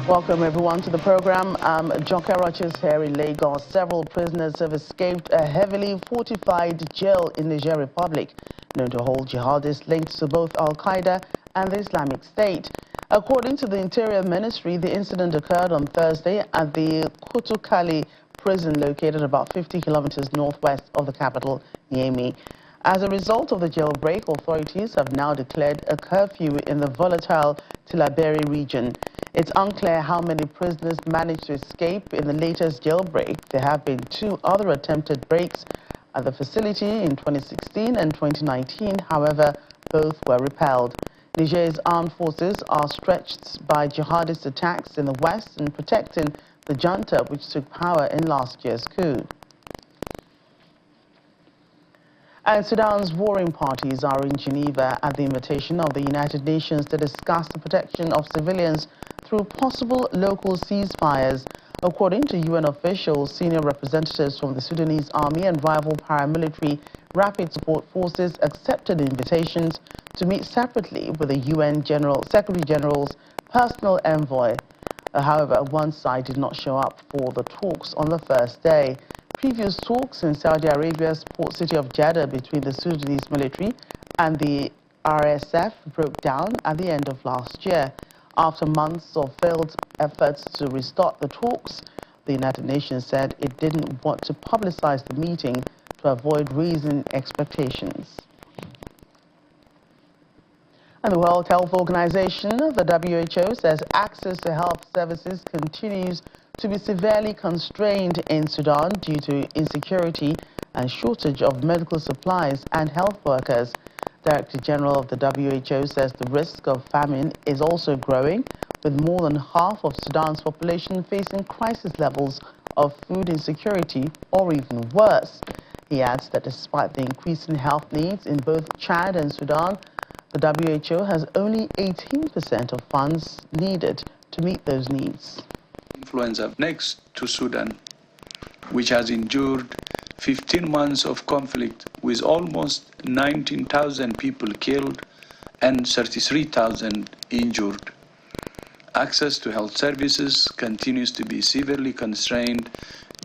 Welcome everyone to the program. Joke Roches here in Lagos. Several prisoners have escaped a heavily fortified jail in Niger Republic, known to hold jihadists linked to both Al-Qaeda and the Islamic State. According to the Interior Ministry, the incident occurred on Thursday at the Kutukali prison located about 50 kilometers northwest of the capital, Niamey. As a result of the jailbreak, authorities have now declared a curfew in the volatile Tillaberi region. It's unclear how many prisoners managed to escape in the latest jailbreak. There have been 2 other attempted breaks at the facility in 2016 and 2019. However, both were repelled. Niger's armed forces are stretched by jihadist attacks in the west and protecting the junta which took power in last year's coup. And Sudan's warring parties are in Geneva at the invitation of the United Nations to discuss the protection of civilians through possible local ceasefires. According to UN officials, senior representatives from the Sudanese army and rival paramilitary rapid support forces accepted invitations to meet separately with the UN Secretary General's personal envoy. However, one side did not show up for the talks on the first day. Previous talks in Saudi Arabia's port city of Jeddah between the Sudanese military and the RSF broke down at the end of last year. After months of failed efforts to restart the talks, the United Nations said it didn't want to publicize the meeting to avoid raising expectations. And the World Health Organization, the WHO, says access to health services continues to be severely constrained in Sudan due to insecurity and shortage of medical supplies and health workers. Director General of the WHO says the risk of famine is also growing, with more than half of Sudan's population facing crisis levels of food insecurity or even worse. He adds that despite the increase in health needs in both Chad and Sudan, the WHO has only 18% of funds needed to meet those needs. Influenza next to Sudan, which has endured 15 months of conflict with almost 19,000 people killed and 33,000 injured. Access to health services continues to be severely constrained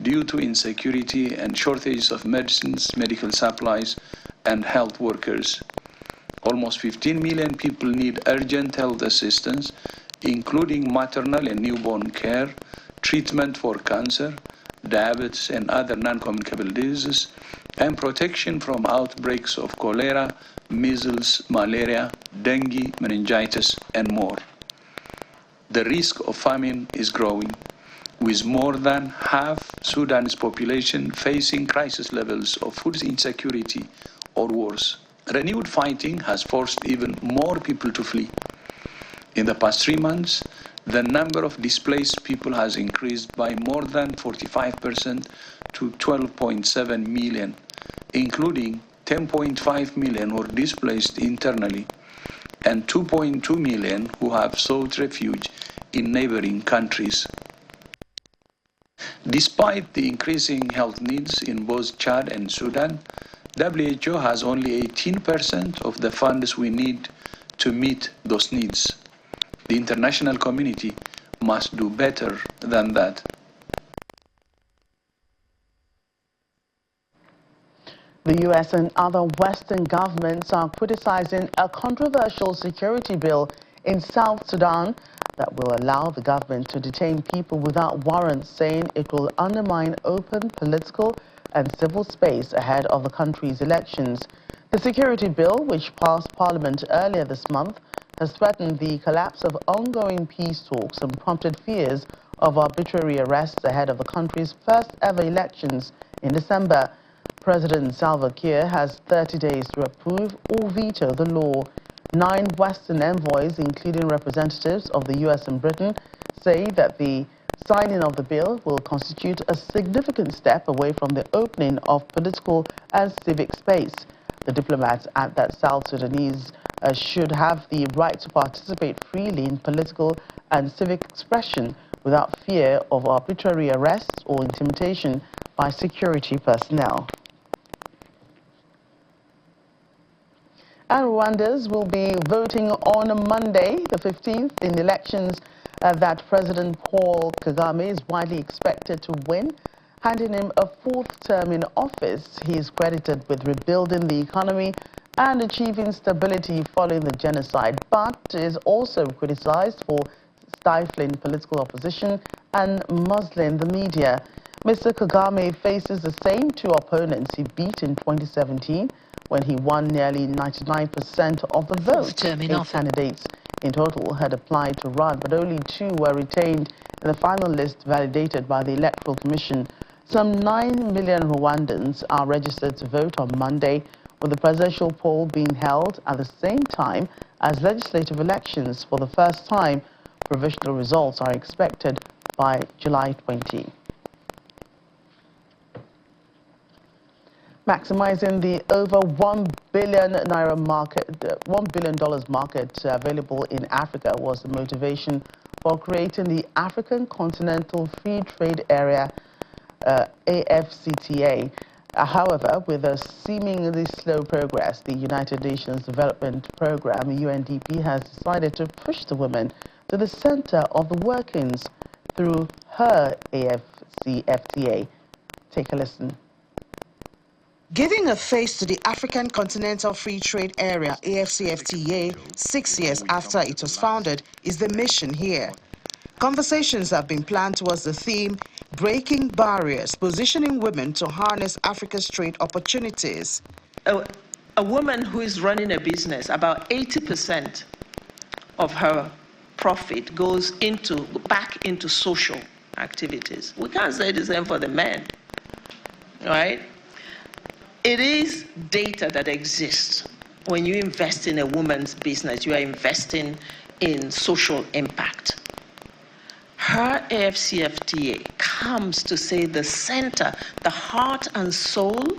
due to insecurity and shortage of medicines, medical supplies, and health workers. Almost 15 million people need urgent health assistance, including maternal and newborn care, treatment for cancer, diabetes and other non-communicable diseases, and protection from outbreaks of cholera, measles, malaria, dengue, meningitis, and more. The risk of famine is growing, with more than half Sudan's population facing crisis levels of food insecurity or worse. Renewed fighting has forced even more people to flee. In the past 3 months, the number of displaced people has increased by more than 45% to 12.7 million, including 10.5 million who are displaced internally and 2.2 million who have sought refuge in neighboring countries. Despite the increasing health needs in both Chad and Sudan, WHO has only 18% of the funds we need to meet those needs. The international community must do better than that. The U.S. and other Western governments are criticizing a controversial security bill in South Sudan that will allow the government to detain people without warrants, saying it will undermine open political and civil space ahead of the country's elections. The security bill, which passed Parliament earlier this month, has threatened the collapse of ongoing peace talks and prompted fears of arbitrary arrests ahead of the country's first ever elections in December. President Salva Kiir has 30 days to approve or veto the law. 9 Western envoys, including representatives of the U.S. and Britain, say that the signing of the bill will constitute a significant step away from the opening of political and civic space. The diplomats add that South Sudanese should have the right to participate freely in political and civic expression without fear of arbitrary arrests or intimidation by security personnel. And Rwandans will be voting on Monday, the 15th, in elections that President Paul Kagame is widely expected to win, handing him a fourth term in office. He is credited with rebuilding the economy and achieving stability following the genocide, but is also criticized for stifling political opposition and muzzling the media. Mr. Kagame faces the same two opponents he beat in 2017 when he won nearly 99% of the vote. 8 candidates in total had applied to run, but only 2 were retained in the final list validated by the Electoral Commission. Some 9 million Rwandans are registered to vote on Monday, with the presidential poll being held at the same time as legislative elections. For the first time, provisional results are expected by July 20. Maximizing the over $1 billion market available in Africa was the motivation for creating the African Continental Free Trade Area, AfCFTA. However, with a seemingly slow progress, the United Nations Development Programme, UNDP, has decided to push the women to the center of the workings through her AfCFTA. Take a listen. Giving a face to the African Continental Free Trade Area, AfCFTA, 6 years after it was founded, is the mission here. Conversations have been planned towards the theme, Breaking Barriers, Positioning Women to Harness Africa's Trade Opportunities. A woman who is running a business, about 80% of her profit goes back into social activities. We can't say the same for the men, right? It is data that exists. When you invest in a woman's business, you are investing in social impact. Her AfCFTA comes to say the center, the heart and soul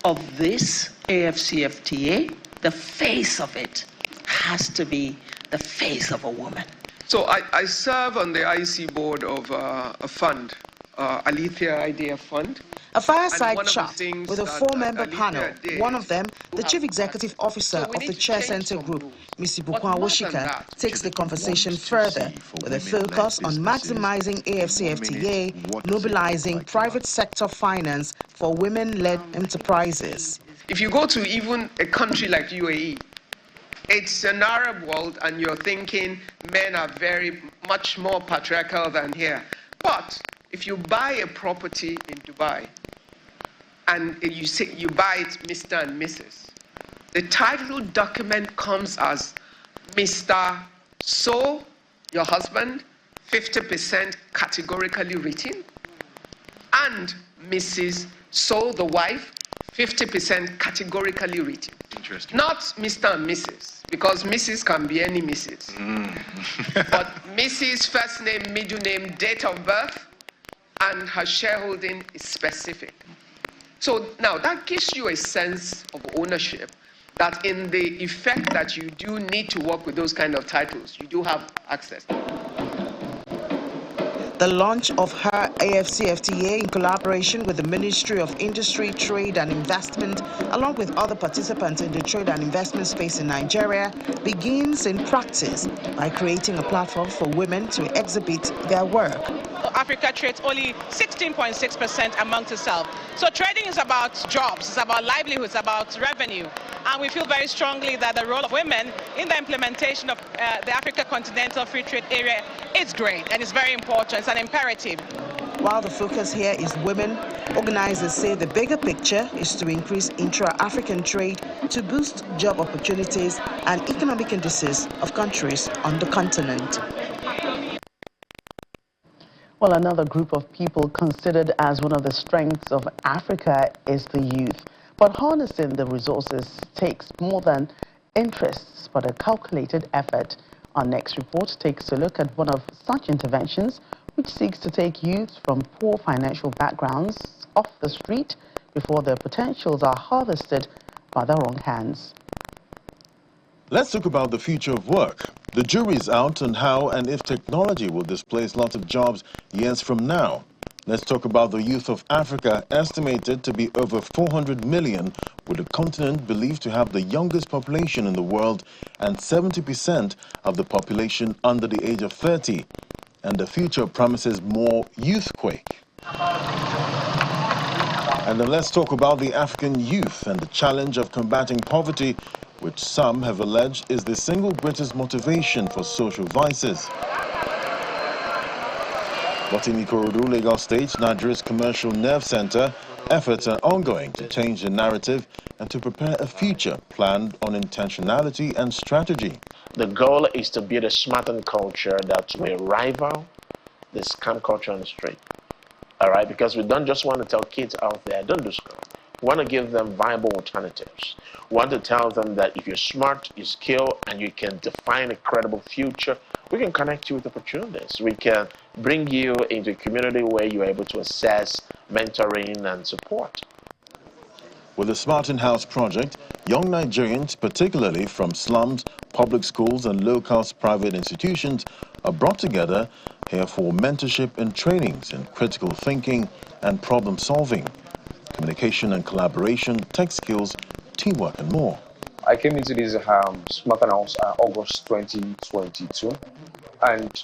of this AfCFTA, the face of it, has to be the face of a woman. So I serve on the IC board of a fund, Alethea Idea Fund. A fireside chat with a 4-member panel, one of them, the Chief Executive Officer of the Chair Center Group, Ms. Ibukwa Woshika, takes the conversation further with a focus on maximizing AfCFTA, mobilizing private sector finance for women-led enterprises. If you go to even a country like UAE, it's an Arab world and you're thinking men are very much more patriarchal than here. But if you buy a property in Dubai and you say you buy it Mr. and Mrs., the title document comes as Mr. So, your husband, 50% categorically written, and Mrs. So, the wife, 50% categorically written. Interesting. Not Mr. and Mrs., because Mrs. can be any Mrs. But Mrs. first name, middle name, date of birth, and her shareholding is specific. So now that gives you a sense of ownership, that in the effect that you do need to work with those kind of titles, you do have access. The launch of her AfCFTA in collaboration with the Ministry of Industry, Trade and Investment, along with other participants in the trade and investment space in Nigeria, begins in practice by creating a platform for women to exhibit their work. Africa trades only 16.6% amongst itself. So trading is about jobs, it's about livelihoods, it's about revenue. And we feel very strongly that the role of women in the implementation of the Africa Continental Free Trade Area is great and it's very important, it's an imperative. While the focus here is women, organizers say the bigger picture is to increase intra-African trade to boost job opportunities and economic indices of countries on the continent. Well, another group of people considered as one of the strengths of Africa is the youth. But harnessing the resources takes more than interests, but a calculated effort. Our next report takes a look at one of such interventions, which seeks to take youth from poor financial backgrounds off the street before their potentials are harvested by the wrong hands. Let's talk about the future of work. The jury's out on how and if technology will displace lots of jobs years from now. Let's talk about the youth of Africa, estimated to be over 400 million, with the continent believed to have the youngest population in the world and 70% of the population under the age of 30. and the future promises more youthquake. And then let's talk about the African youth and the challenge of combating poverty, which some have alleged is the single greatest motivation for social vices. But in Ikorodu, Lagos State, Nigeria's commercial nerve center, efforts are ongoing to change the narrative and to prepare a future planned on intentionality and strategy. The goal is to build a smartened culture that will rival the scam culture on the street. All right, because we don't just want to tell kids out there, don't do scam. We want to give them viable alternatives. We want to tell them that if you're smart, you skill, and you can define a credible future, we can connect you with opportunities. We can bring you into a community where you're able to assess mentoring and support. With the Smart In-House project, young Nigerians, particularly from slums, public schools and low-cost private institutions, are brought together here for mentorship and trainings in critical thinking and problem-solving, communication and collaboration, tech skills, teamwork and more. I came into this Smart In-House August 2022, and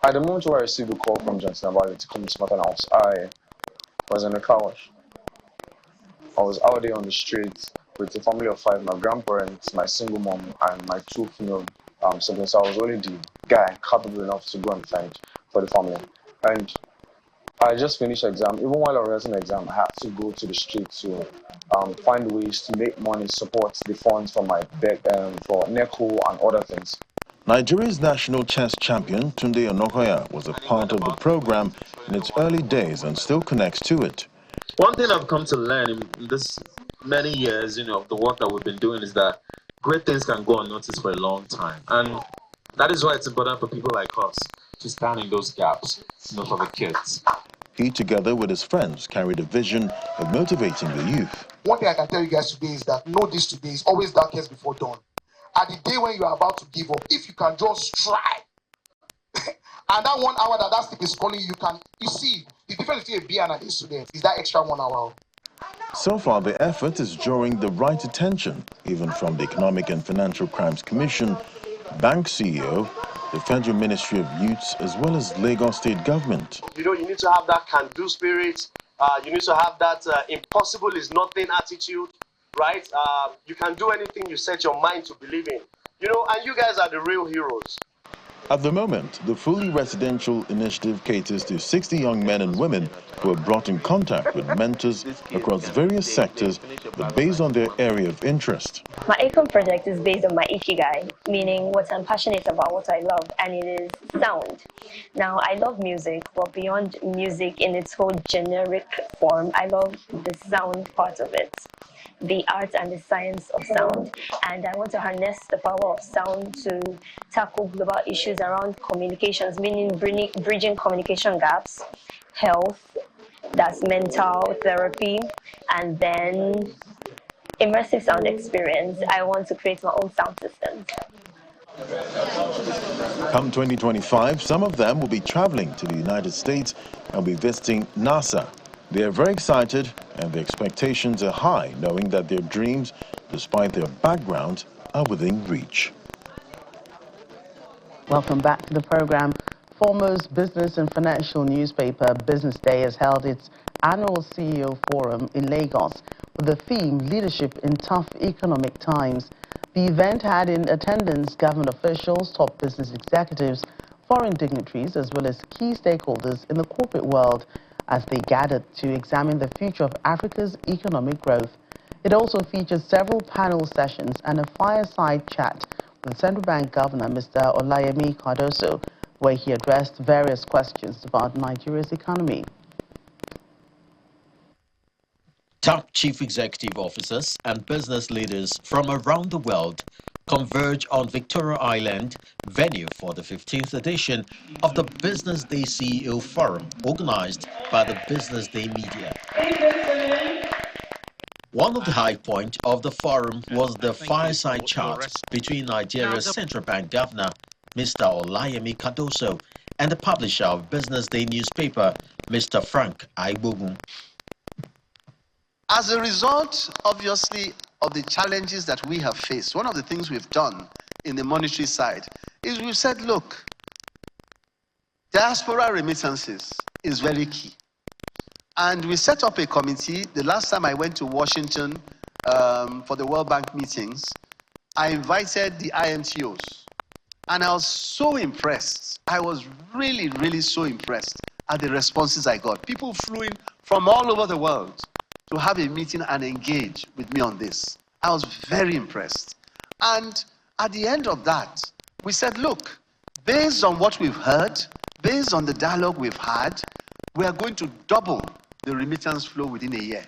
at the moment where I received a call from Johnson about it to come to Smart In-House, I was in a car wash. I was out there on the street with a family of 5, my grandparents, my single mom, and my 2 female siblings. So I was only the guy capable enough to go and find for the family. And I just finished exam. Even while I was in exam, I had to go to the street to find ways to make money, support the funds for my for NECO and other things. Nigeria's national chess champion, Tunde Onokoya, was a part of the program in its early days and still connects to it. One thing I've come to learn in this many years, of the work that we've been doing is that great things can go unnoticed for a long time. And that is why it's important for people like us to stand in those gaps, for the kids. He, together with his friends, carried a vision of motivating the youth. One thing I can tell you guys today is that know this today is always darkest before dawn. At the day when you are about to give up, if you can just try, and that 1 hour that sleep is calling you see, the difference between a B and a student is that extra 1 hour. So far, the effort is drawing the right attention, even from the Economic and Financial Crimes Commission, Bank CEO, the Federal Ministry of Youths, as well as Lagos State government. You need to have that can-do spirit. You need to have that impossible is nothing attitude, right? You can do anything you set your mind to believe in. And you guys are the real heroes. At the moment, the fully residential initiative caters to 60 young men and women who are brought in contact with mentors across various sectors, but based on their area of interest. My ACOM project is based on my Ikigai, meaning what I'm passionate about, what I love, and it is sound. Now, I love music, but beyond music in its whole generic form, I love the sound part of it, the art and the science of sound. And I want to harness the power of sound to tackle global issues around communications, meaning bridging communication gaps, health, that's mental therapy, and then immersive sound experience. I want to create my own sound systems. Come 2025, some of them will be traveling to the United States and be visiting NASA. They are very excited and their expectations are high, knowing that their dreams, despite their background, are within reach. Welcome back to the program. Foremost business and financial newspaper Business Day has held its annual CEO Forum in Lagos with the theme Leadership in Tough Economic Times. The event had in attendance government officials, top business executives, foreign dignitaries, as well as key stakeholders in the corporate world as they gathered to examine the future of Africa's economic growth. It also featured several panel sessions and a fireside chat with Central Bank Governor Mr. Olayemi Cardoso, where he addressed various questions about Nigeria's economy. Top chief executive officers and business leaders from around the world converge on Victoria Island, venue for the 15th edition of the Business Day CEO Forum, organized by the Business Day Media. One of the high points of the forum was the fireside chat between Nigeria's Central Bank Governor, Mr. Olayemi Cardoso, and the publisher of Business Day newspaper, Mr. Frank Aibogun. As a result, obviously, of the challenges that we have faced, one of the things we've done in the monetary side is we've said, look, diaspora remittances is very key. And we set up a committee. The last time I went to Washington for the World Bank meetings, I invited the IMTOs. And I was so impressed. I was really, really so impressed at the responses I got. People flew in from all over the world to have a meeting and engage with me on this. I was very impressed. And at the end of that, we said, look, based on what we've heard, based on the dialogue we've had, we are going to double the remittance flow within a year.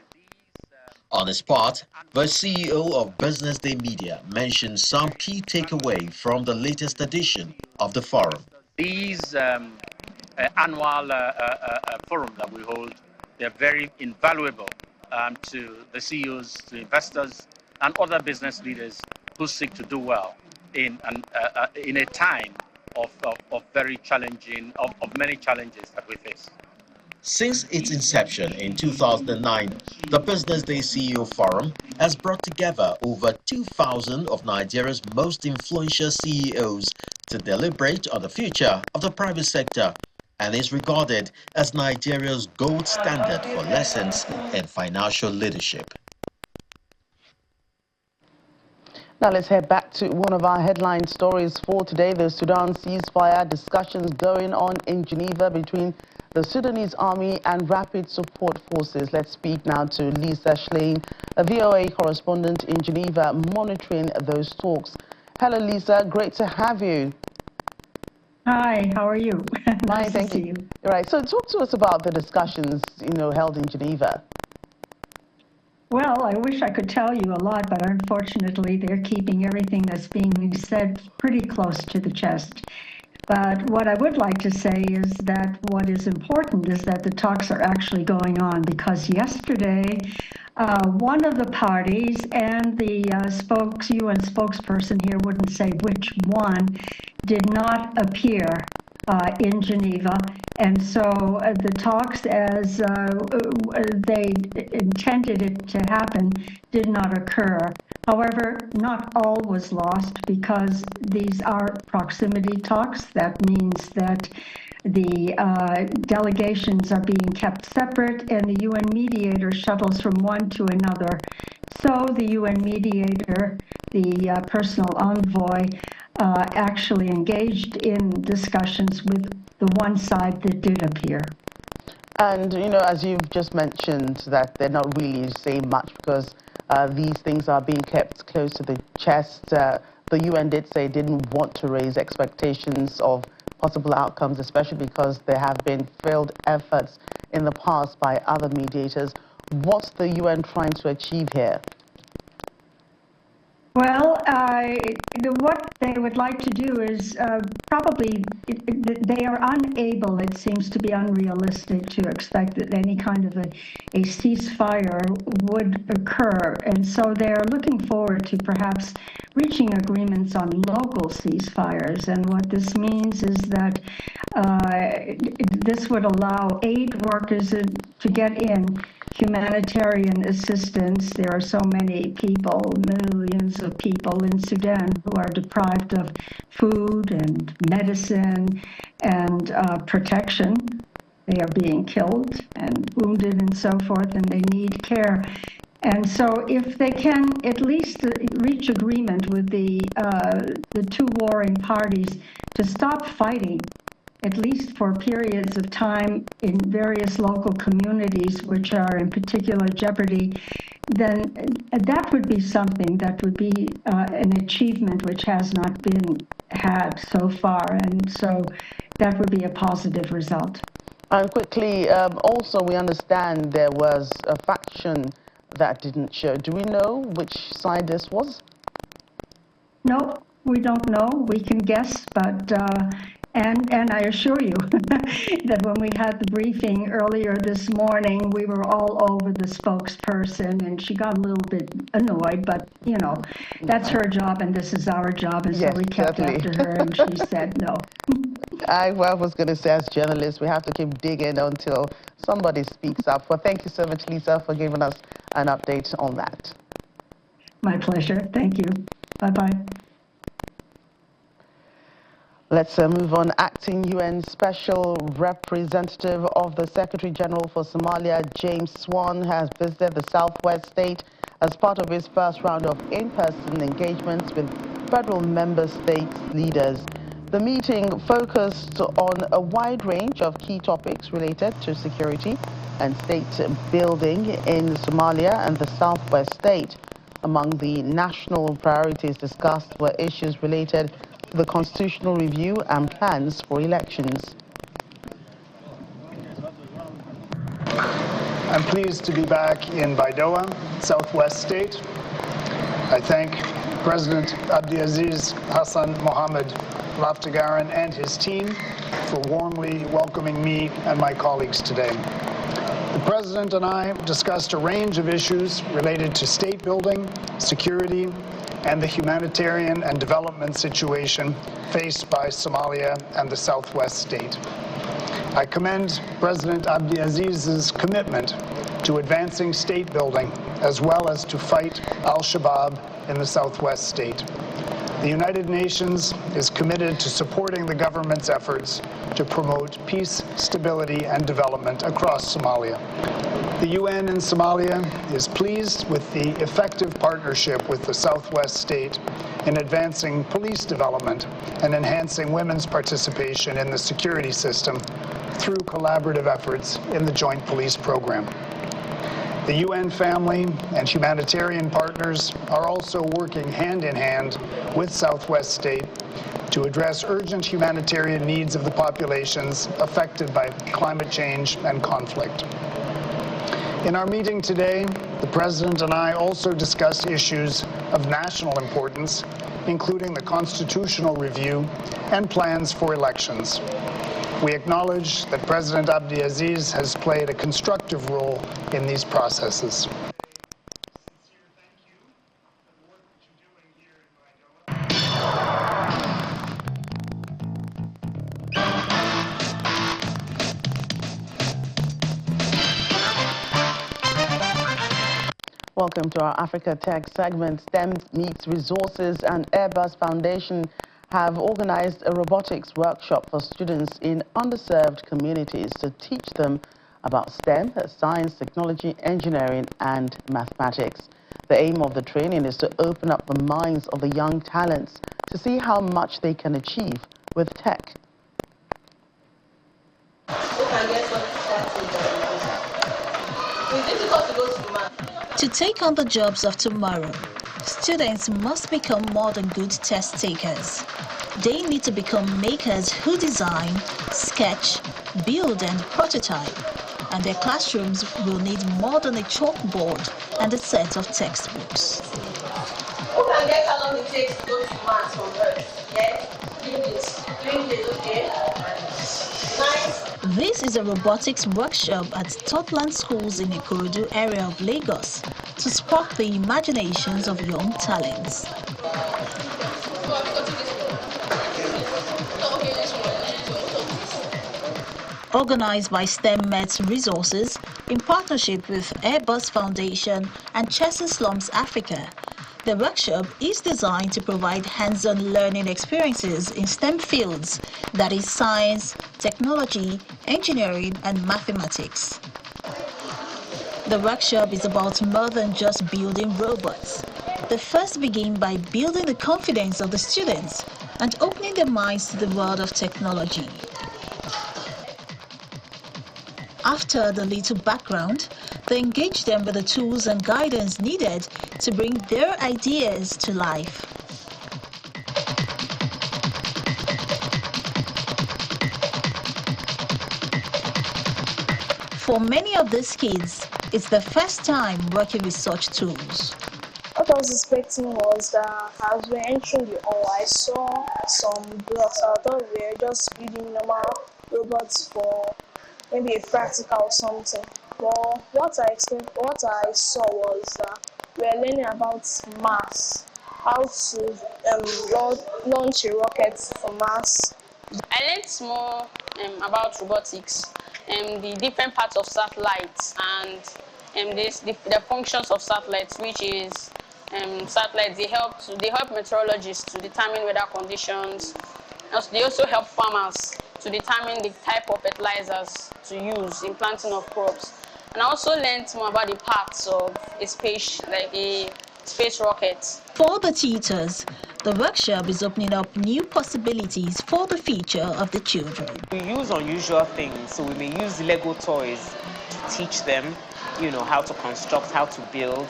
On the spot, the CEO of Business Day Media mentioned some key takeaway from the latest edition of the forum. These annual forum that we hold, they're very invaluable to the CEOs, to investors, and other business leaders who seek to do well in a time of very challenging, of many challenges that we face. Since its inception in 2009, the Business Day CEO Forum has brought together over 2,000 of Nigeria's most influential CEOs to deliberate on the future of the private sector and is regarded as Nigeria's gold standard for lessons in financial leadership. Now let's head back to one of our headline stories for today. The Sudan ceasefire discussions going on in Geneva between the Sudanese army and rapid support forces. Let's speak now to Lisa Schlein, a VOA correspondent in Geneva, monitoring those talks. Hello, Lisa. Great to have you. Hi, how are you? Nice, thank you. Right. So talk to us about the discussions, held in Geneva. Well, I wish I could tell you a lot, but unfortunately, they're keeping everything that's being said pretty close to the chest. But what I would like to say is that what is important is that the talks are actually going on, because yesterday, one of the parties and the UN spokesperson here wouldn't say which one did not appear in Geneva. And so the talks as they intended it to happen did not occur. However, not all was lost, because these are proximity talks. That means that the delegations are being kept separate, and the UN mediator shuttles from one to another. So the UN mediator, the personal envoy, actually engaged in discussions with the one side that did appear. And, as you've just mentioned, that they're not really saying much because these things are being kept close to the chest. The UN did say it didn't want to raise expectations of possible outcomes, especially because there have been failed efforts in the past by other mediators. What's the UN trying to achieve here? Well, what they would like to do is probably, they are unable, it seems to be unrealistic to expect that any kind of a ceasefire would occur. And so they're looking forward to perhaps reaching agreements on local ceasefires. And what this means is that this would allow aid workers to get in humanitarian assistance. There are so many people, millions of people in Sudan who are deprived of food and medicine and protection. They are being killed and wounded and so forth, and they need care. And so if they can at least reach agreement with the two warring parties to stop fighting, at least for periods of time in various local communities which are in particular jeopardy, then that would be something that would be an achievement which has not been had so far. And so that would be a positive result. And quickly, also we understand there was a faction that didn't show. Do we know which side this was? No, we don't know. We can guess, but and I assure you that when we had the briefing earlier this morning, we were all over the spokesperson, and she got a little bit annoyed, but that's her job and this is our job, and so we kept after her, and she said no. I was going to say, as journalists, we have to keep digging until somebody speaks up. Well, thank you so much, Lisa, for giving us an update on that. My pleasure. Thank you. Bye-bye. Let's move on. Acting UN Special Representative of the Secretary General for Somalia, James Swan, has visited the southwest state as part of his first round of in-person engagements with federal member states leaders. The meeting focused on a wide range of key topics related to security and state building in Somalia and the southwest state. Among the national priorities discussed were issues related to the constitutional review and plans for elections. I'm pleased to be back in Baidoa, southwest state. I thank President Abdiaziz Hassan Mohamed Laftagaran and his team for warmly welcoming me and my colleagues today. The President and I discussed a range of issues related to state building, security, and the humanitarian and development situation faced by Somalia and the southwest state. I commend President Abdiaziz's commitment to advancing state building as well as to fight al-Shabaab in the southwest state. The United Nations is committed to supporting the government's efforts to promote peace, stability, and development across Somalia. The UN in Somalia is pleased with the effective partnership with the southwest state in advancing police development and enhancing women's participation in the security system through collaborative efforts in the Joint Police Program. The UN family and humanitarian partners are also working hand in hand with Southwest State to address urgent humanitarian needs of the populations affected by climate change and conflict. In our meeting today, the President and I also discussed issues of national importance, including the constitutional review and plans for elections. We acknowledge that President Abdiaziz has played a constructive role in these processes. Welcome to our Africa Tech segment. STEM Meets Resources and Airbus Foundation have organized a robotics workshop for students in underserved communities to teach them about STEM, science, technology, engineering, and mathematics. The aim of the training is to open up the minds of the young talents to see how much they can achieve with tech. To take on the jobs of tomorrow, students must become more than good test takers. They need to become makers who design, sketch, build and prototype. And their classrooms will need more than a chalkboard and a set of textbooks. Who can guess how long it takes to go to Mars from Earth? Yeah? 3 days. 3 days, okay? Nice. This is a robotics workshop at Totland Schools in the Ikorodu area of Lagos to spark the imaginations of young talents. Organized by STEM Meets Resources in partnership with Airbus Foundation and Chessing Slums Africa, the workshop is designed to provide hands-on learning experiences in STEM fields, that is science, technology, engineering, and mathematics. The workshop is about more than just building robots. They first begin by building the confidence of the students and opening their minds to the world of technology. After the little background, they engage them with the tools and guidance needed to bring their ideas to life. For many of these kids, it's the first time working with such tools. What I was expecting was that as we were entering the hall, I saw some blocks. I thought we were just building normal robots for maybe a practical or something. But what I saw was that we were learning about Mars, how to launch a rocket from Mars. I learned more about robotics, the different parts of satellites, and the functions of satellites, which is satellites. They help meteorologists to determine weather conditions, They also help farmers to determine the type of fertilizers to use in planting of crops. And I also learned more about the parts of a space rocket. For the tutors, the workshop is opening up new possibilities for the future of the children. We use unusual things, so we may use Lego toys to teach them, how to construct, how to build,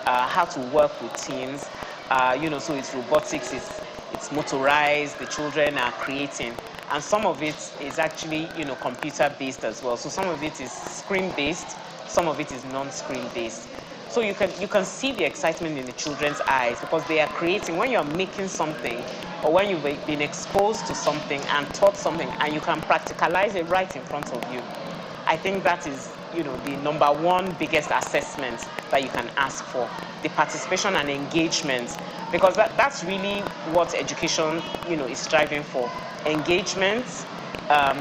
how to work with teams. So it's robotics, it's motorized, the children are creating. And some of it is actually, computer-based as well. So some of it is screen-based, some of it is non-screen-based. So you can see the excitement in the children's eyes because they are creating. When you're making something or when you've been exposed to something and taught something and you can practicalize it right in front of you, I think that is, the #1 biggest assessment that you can ask for, the participation and engagement, because that's really what education, is striving for. Engagement,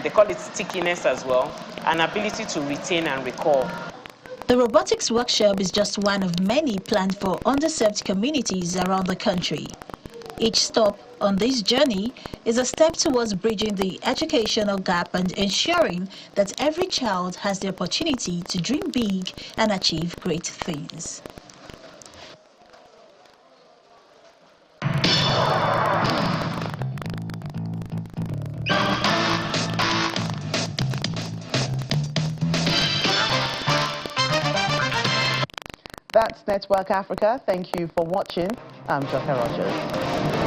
they call it stickiness as well, an ability to retain and recall. The robotics workshop is just one of many planned for underserved communities around the country. Each stop on this journey is a step towards bridging the educational gap and ensuring that every child has the opportunity to dream big and achieve great things. That's Network Africa. Thank you for watching. I'm Joker Rogers.